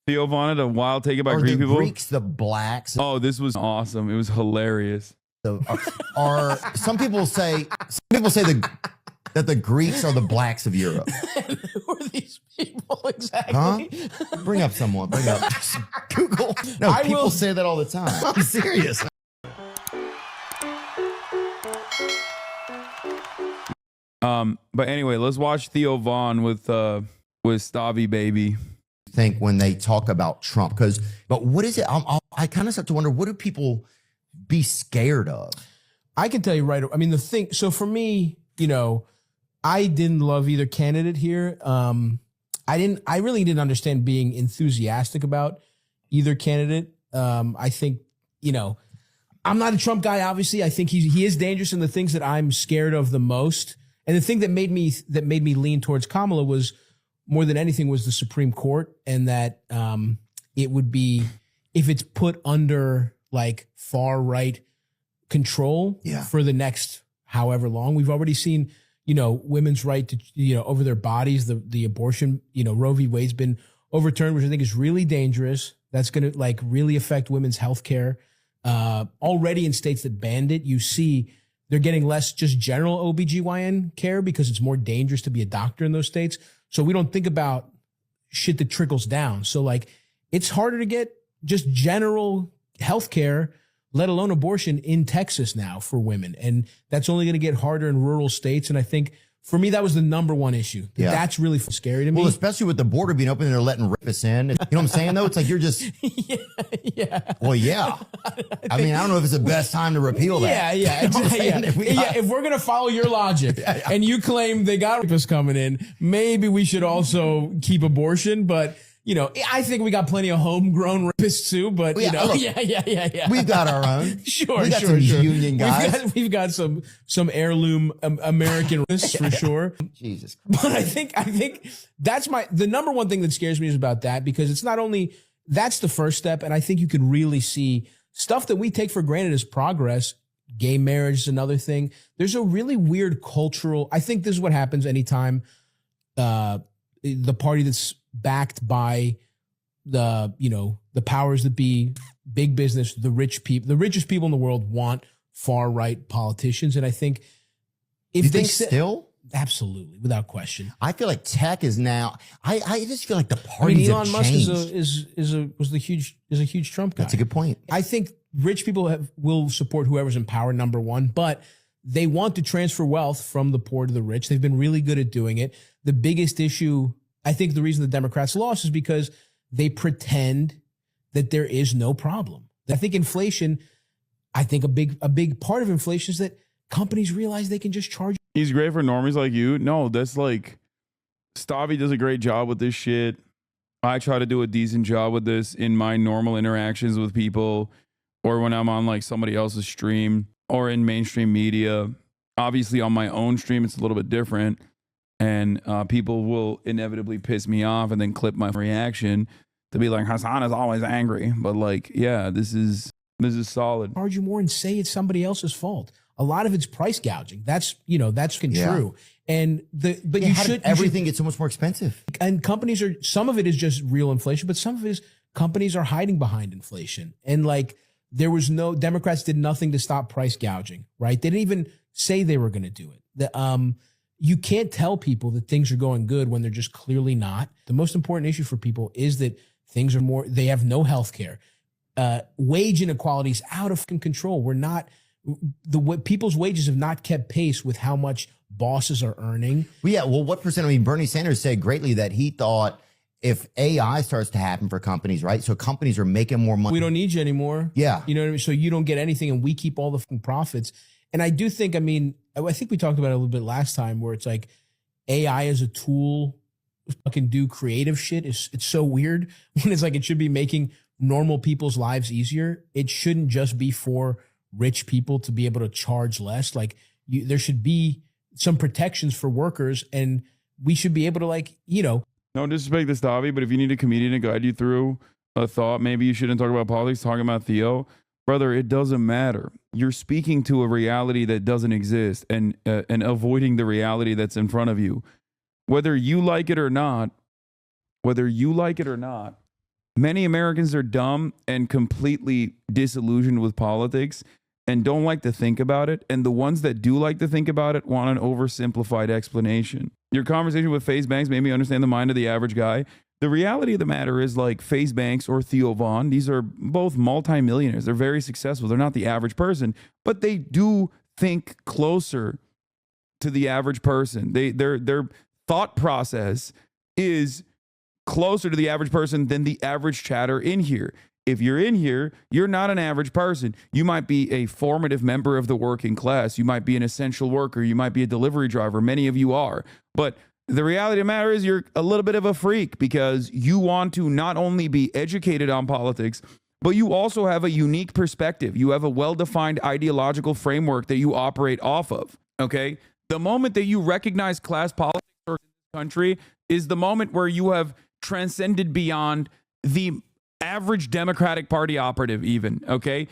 Theo Von, a wild take about Are Greek the people. Greeks the blacks? Oh, this was awesome. It was hilarious. Are some people say that the Greeks are the blacks of Europe? Who are these people exactly? Huh? Bring up someone. Bring up Google. No, people say that all the time. I'm serious. But anyway, let's watch Theo Von with Stavy baby. Think when they talk about Trump, but what is it? I kind of start to wonder, what do people be scared of? I can tell you right. I mean, so for me, I didn't love either candidate here. I really didn't understand being enthusiastic about either candidate. I think, I'm not a Trump guy, obviously. I think he is dangerous in the things that I'm scared of the most. And the thing that made me lean towards Kamala was, more than anything, was the Supreme Court, and that it would be, if it's put under like far right control for the next however long. We've already seen, women's right to, over their bodies, the abortion, Roe v. Wade's been overturned, which I think is really dangerous. That's going to like really affect women's health care. Already in states that banned it, you see they're getting less just general OBGYN care because it's more dangerous to be a doctor in those states. So we don't think about shit that trickles down. So like, it's harder to get just general health care, let alone abortion, in Texas now for women. And that's only going to get harder in rural states. And I think for me, that was the number one issue. Yeah. That's really scary to me. Well, especially with the border being open and they're letting rapists in. You know what I'm saying, though? It's like you're just... yeah. Well, yeah. I mean, I don't know if it's the best time to repeal that. Yeah. If we're going to follow your logic and you claim they got rapists coming in, maybe we should also keep abortion. But... I think we got plenty of homegrown rapists too, but look, we've got our own. Sure. We got some union guys. We've got some heirloom American rapists for sure. Jesus Christ. But I think that's the number one thing that scares me is about that, because it's not only that's the first step, and I think you can really see stuff that we take for granted as progress. Gay marriage is another thing. There's a really weird cultural. I think this is what happens anytime the party that's backed by the powers that be, big business, the rich people, the richest people in the world want far right politicians. And I think if they still, absolutely, without question, I feel like tech is now. I just feel like the parties Elon Musk changed. is a huge Trump guy. That's a good point. I think rich people will support whoever's in power, number one, but they want to transfer wealth from the poor to the rich. They've been really good at doing it. The biggest issue, I think the reason the Democrats lost is because they pretend that there is no problem. I think inflation, a big part of inflation is that companies realize they can just charge. He's great for normies like you. No, that's like, Stavy does a great job with this shit. I try to do a decent job with this in my normal interactions with people, or when I'm on like somebody else's stream or in mainstream media. Obviously on my own stream, it's a little bit different. And people will inevitably piss me off and then clip my reaction to be like, Hasan is always angry. But like, yeah, this is solid. Charge you more and say it's somebody else's fault. A lot of it's price gouging. That's true. And everything gets so much more expensive. And some of it is just real inflation, but some of it is companies are hiding behind inflation. And like, Democrats did nothing to stop price gouging, right? They didn't even say they were going to do it. You can't tell people that things are going good when they're just clearly not. The most important issue for people is that things are they have no health care. Wage inequality is out of control. People's wages have not kept pace with how much bosses are earning. Well, yeah. Well, what percent? I mean, Bernie Sanders said greatly that he thought if AI starts to happen for companies, right? So companies are making more money. We don't need you anymore. Yeah. You know what I mean? So you don't get anything and we keep all the profits. And I do think, I think we talked about it a little bit last time, where it's like AI as a tool to fucking do creative shit. It's so weird when it's like it should be making normal people's lives easier. It shouldn't just be for rich people to be able to charge less. Like there should be some protections for workers, and we should be able to No disrespect to Stavy, but if you need a comedian to guide you through a thought, maybe you shouldn't talk about politics, talking about Theo. Brother, it doesn't matter. You're speaking to a reality that doesn't exist and avoiding the reality that's in front of you. Whether you like it or not, Many Americans are dumb and completely disillusioned with politics and don't like to think about it. And the ones that do like to think about it want an oversimplified explanation. Your conversation with FaZe Banks made me understand the mind of the average guy. The reality of the matter is, like FaZe Banks or Theo Vaughn, these are both multimillionaires. They're very successful. They're not the average person, but they do think closer to the average person. Their thought process is closer to the average person than the average chatter in here. If you're in here, you're not an average person. You might be a formative member of the working class. You might be an essential worker. You might be a delivery driver. Many of you are. But the reality of the matter is you're a little bit of a freak because you want to not only be educated on politics, but you also have a unique perspective. You have a well-defined ideological framework that you operate off of, okay? The moment that you recognize class politics in this country is the moment where you have transcended beyond the average Democratic Party operative even, okay?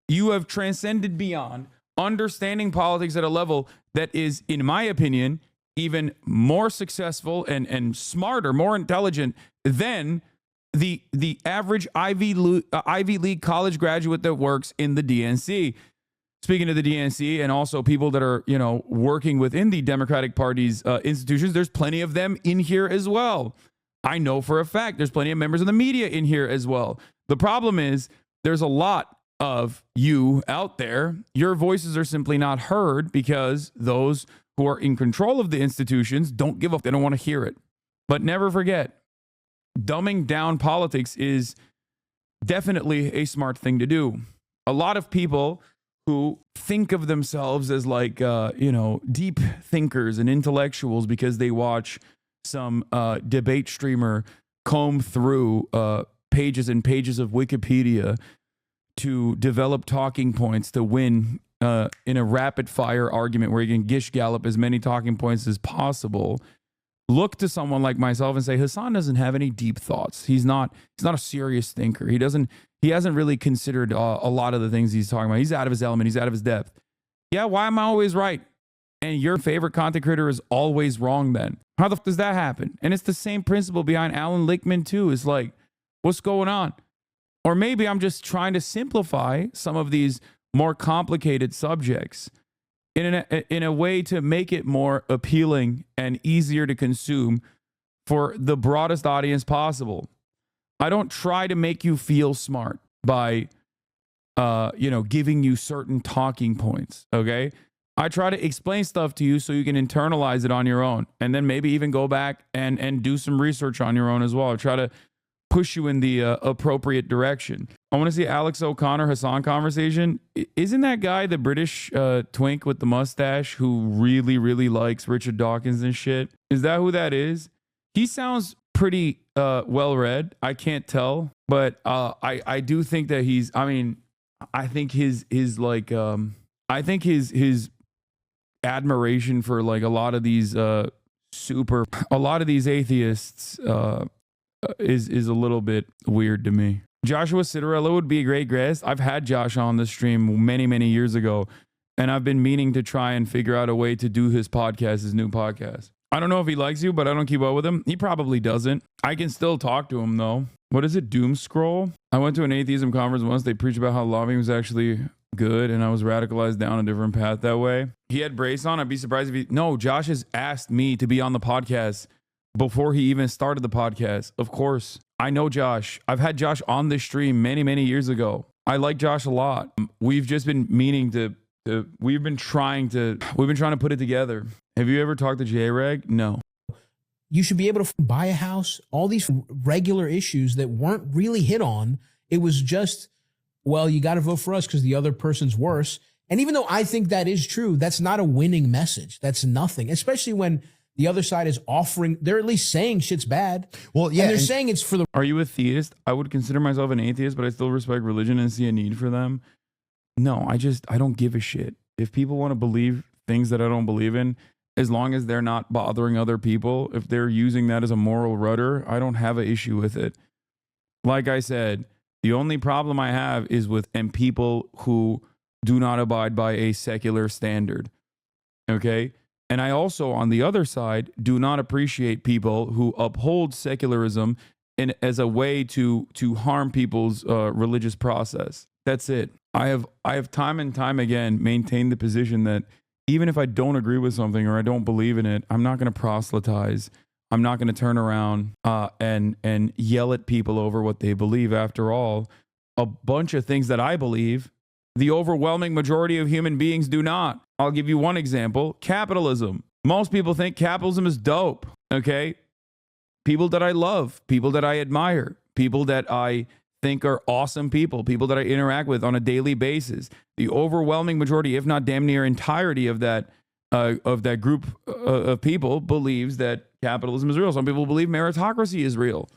You have transcended beyond understanding politics at a level that is, in my opinion, even more successful and smarter, more intelligent than the average Ivy League college graduate that works in the DNC. Speaking of the DNC and also people that are, working within the Democratic Party's institutions, there's plenty of them in here as well. I know for a fact there's plenty of members of the media in here as well. The problem is there's a lot of you out there. Your voices are simply not heard because those who are in control of the institutions don't give up. They don't want to hear it. But never forget, dumbing down politics is definitely a smart thing to do. A lot of people who think of themselves as like, deep thinkers and intellectuals because they watch some debate streamer comb through pages and pages of Wikipedia to develop talking points to win in a rapid fire argument where you can gish gallop as many talking points as possible. Look to someone like myself and say, Hasan doesn't have any deep thoughts. He's not a serious thinker. He hasn't really considered a lot of the things he's talking about. He's out of his element. He's out of his depth. Yeah, why am I always right? And your favorite content creator is always wrong then. How the fuck does that happen? And it's the same principle behind Alan Lichtman too. It's like, what's going on? Or maybe I'm just trying to simplify some of these more complicated subjects in a way to make it more appealing and easier to consume for the broadest audience possible. I don't try to make you feel smart by, giving you certain talking points, okay? I try to explain stuff to you so you can internalize it on your own and then maybe even go back and do some research on your own as well. I try to push you in the appropriate direction. I want to see Alex O'Connor Hasan conversation. Isn't that guy the British twink with the mustache who really, really likes Richard Dawkins and shit? Is that who that is? He sounds pretty well read. I can't tell, but I do think that I think his admiration for like a lot of these atheists is a little bit weird to me. Joshua Citarella would be a great guest. I've had Josh on the stream many, many years ago, and I've been meaning to try and figure out a way to do his podcast, his new podcast. I don't know if he likes you, but I don't keep up with him. He probably doesn't. I can still talk to him though. What is it? Doom Scroll? I went to an atheism conference once. They preached about how lobbying was actually good, and I was radicalized down a different path that way. He had brace on. I'd be surprised if he... No, Josh has asked me to be on the podcast before he even started the podcast. Of course. I know Josh. I've had Josh on this stream many, many years ago. I like Josh a lot. We've just been meaning to we've been trying to put it together. Have you ever talked to J-Reg? No. You should be able to buy a house. All these regular issues that weren't really hit on. It was just, well, you got to vote for us because the other person's worse. And even though I think that is true, that's not a winning message. That's nothing, especially when the other side is offering, they're at least saying shit's bad. Well, yeah. And they're saying it's for the... Are you a theist? I would consider myself an atheist, but I still respect religion and see a need for them. No, I don't give a shit. If people want to believe things that I don't believe in, as long as they're not bothering other people, if they're using that as a moral rudder, I don't have an issue with it. Like I said, the only problem I have is with people who do not abide by a secular standard. Okay? And I also, on the other side, do not appreciate people who uphold secularism as a way to harm people's religious process. That's it. I have time and time again maintained the position that even if I don't agree with something or I don't believe in it, I'm not going to proselytize. I'm not going to turn around and yell at people over what they believe. After all, a bunch of things that I believe, the overwhelming majority of human beings do not. I'll give you one example. Capitalism. Most people think capitalism is dope, okay? People that I love, people that I admire, people that I think are awesome people that I interact with on a daily basis. The overwhelming majority, if not damn near entirety of that group of people believes that capitalism is real. Some people believe meritocracy is real,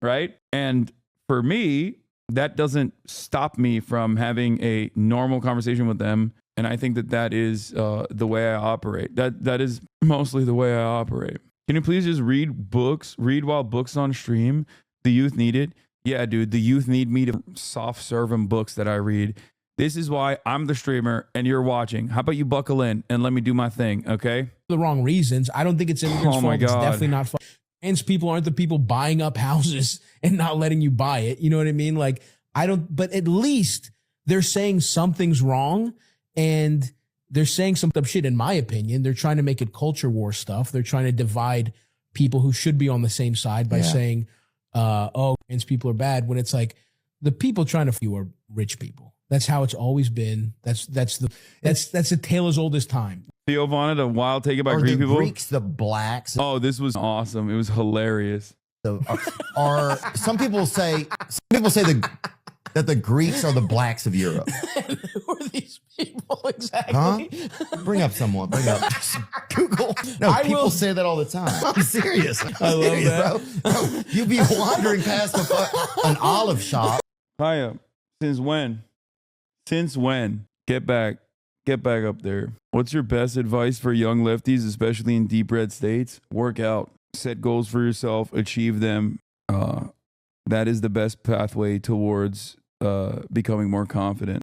right? And for me, that doesn't stop me from having a normal conversation with them. And I think that is the way I operate. That is mostly the way I operate. Can you please just read books? Read while books on stream. The youth need it. Yeah, dude, the youth need me to soft serve them books that I read. This is why I'm the streamer and you're watching. How about you buckle in and let me do my thing, okay? The wrong reasons. I don't think it's immigrants' Oh my fault. It's God. definitely not fault. Trans people aren't the people buying up houses and not letting you buy it. You know what I mean? Like, but at least they're saying something's wrong and they're saying some dumb shit, in my opinion. They're trying to make it culture war stuff. They're trying to divide people who should be on the same side by saying, trans people are bad, when it's like the people trying to you are rich people. That's how it's always been. That's the tale as old as time. Theo wanted a wild take about Are Greek the people. Greeks the blacks? Oh, this was awesome. It was hilarious. Are some people say that the Greeks are the blacks of Europe? Who are these people exactly? Huh? Bring up someone. Bring up Google. No, people say that all the time. I'm serious. I love that. Bro. You be wandering past an olive shop. Hiya. Since when? Since when? Get back up there. What's your best advice for young lefties, especially in deep red states? Work out. Set goals for yourself. Achieve them. That is the best pathway towards becoming more confident.